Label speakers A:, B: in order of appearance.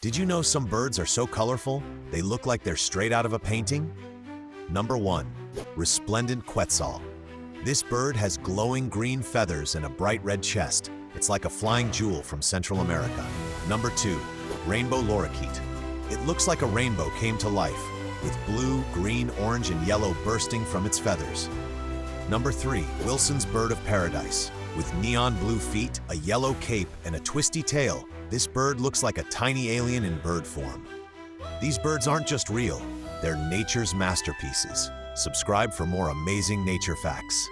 A: Did you know some birds are so colorful, they look like they're straight out of a painting? Number 1. Resplendent Quetzal. This bird has glowing green feathers and a bright red chest. It's like a flying jewel from Central America. Number 2. Rainbow Lorikeet. It looks like a rainbow came to life, with blue, green, orange, and yellow bursting from its feathers. Number 3. Wilson's bird of paradise. With neon blue feet, a yellow cape, and a twisty tail, this bird looks like a tiny alien in bird form. These birds aren't just real, they're nature's masterpieces. Subscribe for more amazing nature facts.